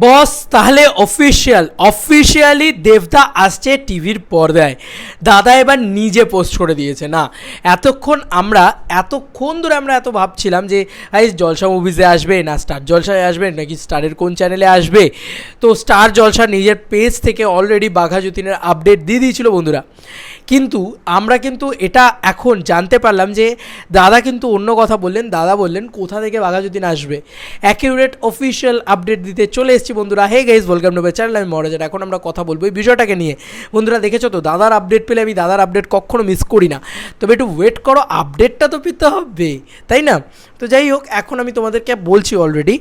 বস তাহলে অফিশিয়ালি দেবদা আসছে টিভির পর্দায়। দাদা এবার নিজে পোস্ট করে দিয়েছে। না এতক্ষণ ধরে আমরা এত ভাবছিলাম যে জলসা মুভিজে আসবে না স্টার জলসায় আসবে নাকি স্টারের কোন চ্যানেলে আসবে। তো স্টার জলসা নিজের পেজ থেকে অলরেডি বাঘা যতীনের আপডেট দিয়ে দিয়েছিল বন্ধুরা। কিন্তু আমরা এটা এখন জানতে পারলাম যে দাদা কিন্তু অন্য কথা বললেন। দাদা বললেন কোথা থেকে বাঘা যতীন আসবে, অ্যাকিউরেট অফিশিয়াল আপডেট দিতে চলে এসেছি বন্ধুরা। Hey guys, welcome to my channel, আমি মহারাজার। এখন আমরা কথা বলবো এই বিষয়টাকে নিয়ে। বন্ধুরা দেখেছো তো, দাদার আপডেট পেলে আমি দাদার আপডেট কখনো মিস করি না। তবে একটু ওয়েট করো, আপডেটটা তো পেতে হবে, তাই না? তো যাই হোক, এখন আমি তোমাদেরকে বলছি অলরেডি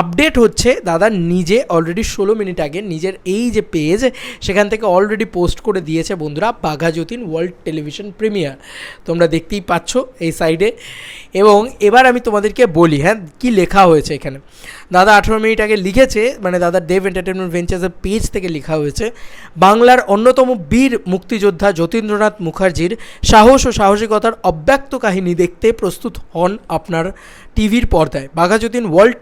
আপডেট হচ্ছে দাদা নিজে অলরেডি 16 মিনিট আগে নিজের এই যে পেজ সেখান থেকে অলরেডি পোস্ট করে দিয়েছে বন্ধুরা Bagha Jatin world television premier. তোমরা দেখতেই পাচ্ছ এই সাইডে। এবং এবার আমি তোমাদেরকে বলি কি লেখা হয়েছে এখানে। দাদা 18 মিনিট আগে লিখেছে, মানে দাদা দেব এন্টারটেনমেন্ট ভেঞ্চার্সের পেজ থেকে লেখা হয়েছে, বাংলার অন্যতম বীর মুক্তিযোদ্ধা যতীন্দ্রনাথ মুখার্জির সাহস ও সাহসিকতার অব্যক্ত কাহিনী দেখতে প্রস্তুত হন আপনার টিভির পর্দায়। Bagha Jatin world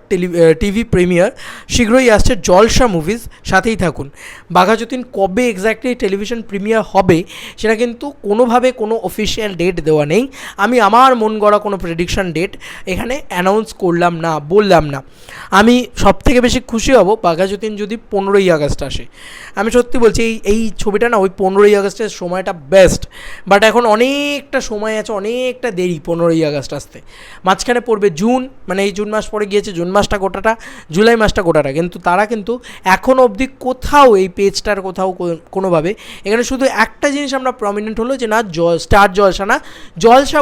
TV premiere শীঘ্রই আসছে জলসা মুভিজ, সাথেই থাকুন। বাঘা যতীন কবে এক্স্যাক্টলি টেলিভিশন প্রিমিয়ার হবে সেটা কিন্তু কোনোভাবে কোনো অফিসিয়াল ডেট দেওয়া নেই। আমি আমার মন গড়া কোনো প্রেডিকশন ডেট এখানে অ্যানাউন্স বললাম না। আমি সবথেকে বেশি খুশি হব বাঘা যতীন যদি 15ই আগস্ট আসে। আমি সত্যি বলছি এই ছবিটা না ওই 15ই আগস্টের সময়টা বেস্ট। বাট এখন অনেকটা সময় আছে, অনেকটা দেরি 15ই আগস্ট আসতে। মাঝখানে পড়বে জুন, মানে এই জুন মাস পরে গিয়েছে, জুন মাসটা গোটাটা, জুলাই মাসটা গোটাটা। কিন্তু তারা এখন অবধি কোথাও এই পেজটার কোনোভাবে এখানে শুধু একটা জিনিস আমরা প্রমিনেন্ট হলো যে না স্টার জলসা না, জলসা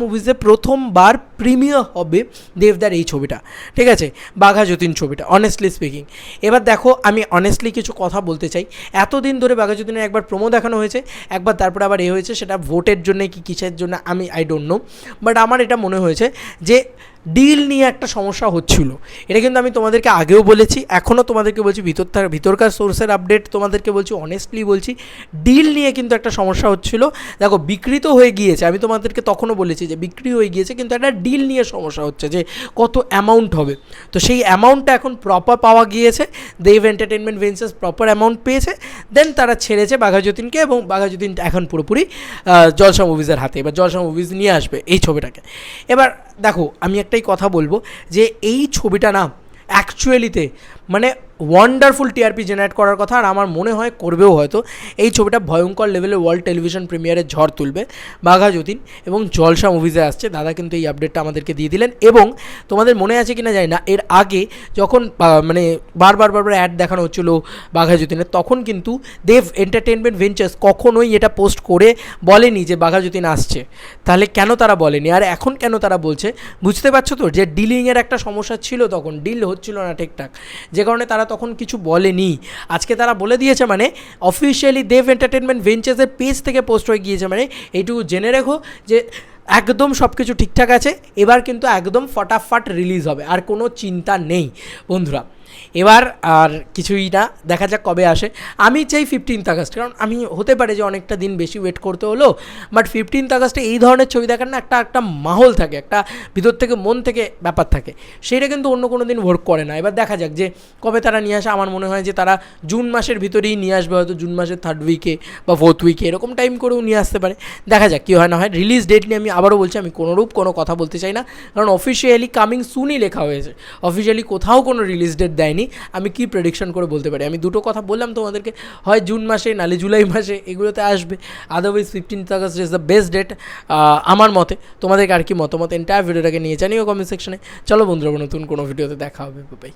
মুভিজে প্রথমবার প্রিমিয়ার হবে দেবদার এই ছবিটা, ঠিক আছে, বাঘা যতীন ছবিটা। অনেস্টলি স্পিকিং, এবার দেখো আমি অনেস্টলি কিছু কথা বলতে চাই। এতদিন ধরে বাঘা যতীনের একবার প্রোমো দেখানো হয়েছে, একবার তারপরে আবার হয়েছে, সেটা ভোটের জন্য কি কিসের জন্য আমি আই ডোন্ট নো। বাট আমার এটা মনে হয়েছে যে ডিল নিয়ে একটা সমস্যা হচ্ছিল। এটা কিন্তু আমি তোমাদেরকে আগেও বলেছি, এখনও তোমাদেরকে বলছি, ভিতরকার সোর্সের আপডেট তোমাদেরকে বলছি, অনেস্টলি বলছি, ডিল নিয়ে কিন্তু একটা সমস্যা হচ্ছিল। দেখো বিক্রি তো হয়ে গিয়েছে, আমি তোমাদেরকে তখনও বলেছি যে বিক্রি হয়ে গিয়েছে, কিন্তু একটা ডিল নিয়ে সমস্যা হচ্ছে যে কত অ্যামাউন্ট হবে। তো সেই অ্যামাউন্টটা এখন প্রপার পাওয়া গিয়েছে, দেব এন্টারটেনমেন্ট ভেঞ্চার্স প্রপার অ্যামাউন্ট পেয়েছে, দেন তারা ছেড়েছে বাঘা যতীনকে, এবং বাঘা যতীন এখন পুরোপুরি জলসা মুভিজের হাতে। এবার জলসা মুভিজ নিয়ে আসবে এই ছবিটাকে। এবার দেখো আমি একটাই কথা বলবো যে এই ছবিটা না অ্যাকচুয়ালিতে মানে ওয়ান্ডারফুল টিআরপি জেনারেট করার কথা, আর আমার মনে হয় করবেও। হয়তো এই ছবিটা ভয়ঙ্কর লেভেলে ওয়ার্ল্ড টেলিভিশন প্রিমিয়ারের ঝড় তুলবে। বাঘা যতীন এবং জলসা মুভিজে আসছে, দাদা কিন্তু এই আপডেটটা আমাদেরকে দিয়ে দিলেন। এবং তোমাদের মনে আছে কিনা জানি না, এর আগে যখন মানে বারবার অ্যাড দেখানো হচ্ছিল বাঘা যতীনের, তখন কিন্তু দেব এন্টারটেনমেন্ট ভেঞ্চার্স কখনোই এটা পোস্ট করে বলেনি যে বাঘা যতীন আসছে। তাহলে কেন তারা বলেনি, আর এখন কেন তারা বলছে? বুঝতে পারছো তো, যে ডিলিংয়ের একটা সমস্যা ছিল, তখন ডিল হচ্ছিল না ঠিকঠাক, যে কারণে তারা তখন কিছু বলেনি। আজকে তারা বলে দিয়েছে, মানে অফিশিয়ালি দেব এন্টারটেনমেন্ট ভেঞ্চার্সের পেজ থেকে পোস্ট হয়ে গিয়েছে। মানে এইটুকু জেনে রেখো যে একদম সব কিছু ঠিকঠাক আছে, এবার কিন্তু একদম ফটাফট রিলিজ হবে, আর কোনো চিন্তা নেই বন্ধুরা। এবার আর কিছুই না, দেখা যাক কবে আসে। আমি চাই 15th আগস্ট, কারণ আমি হতে পারে যে অনেকটা দিন বেশি ওয়েট করতে হলো, বাট 15th আগস্টে এই ধরনের ছবি দেখার না একটা মাহল থাকে, একটা ভিতর থেকে মন থেকে ব্যাপার থাকে, সেটা কিন্তু অন্য কোনো দিন ওয়ার্ক করে না। এবার দেখা যাক যে কবে তারা নিয়ে আসে। আমার মনে হয় যে তারা জুন মাসের ভিতরেই নিয়ে আসবে, হয়তো জুন মাসের 3rd উইকে বা 4th উইকে, এরকম টাইম করেও নিয়ে আসতে পারে। দেখা যাক কী হয় না হয়। রিলিজ ডেট নিয়ে আমি আবারও বলছি, আমি কোনো কথা বলতে চাই না, কারণ অফিসিয়ালি কামিং সুনই লেখা হয়েছে, অফিসিয়ালি কোথাও কোনো রিলিজ ডেট দেয়নি। আমি কি প্রেডিকশন করে বলতে পারি? আমি দুটো কথা বললাম তোমাদেরকে, হয় জুন মাসে নালে জুলাই মাসে এগুলোতে আসবে, otherwise 15th August is the best date আমার মতে। তোমাদেরকে আর কি মতামত এন্টায়ার ভিডিওটাকে নিয়ে জানিও কমেন্ট সেকশনে। চলো বন্ধুরা, নতুন কোনো ভিডিওতে দেখা হবে, বাই।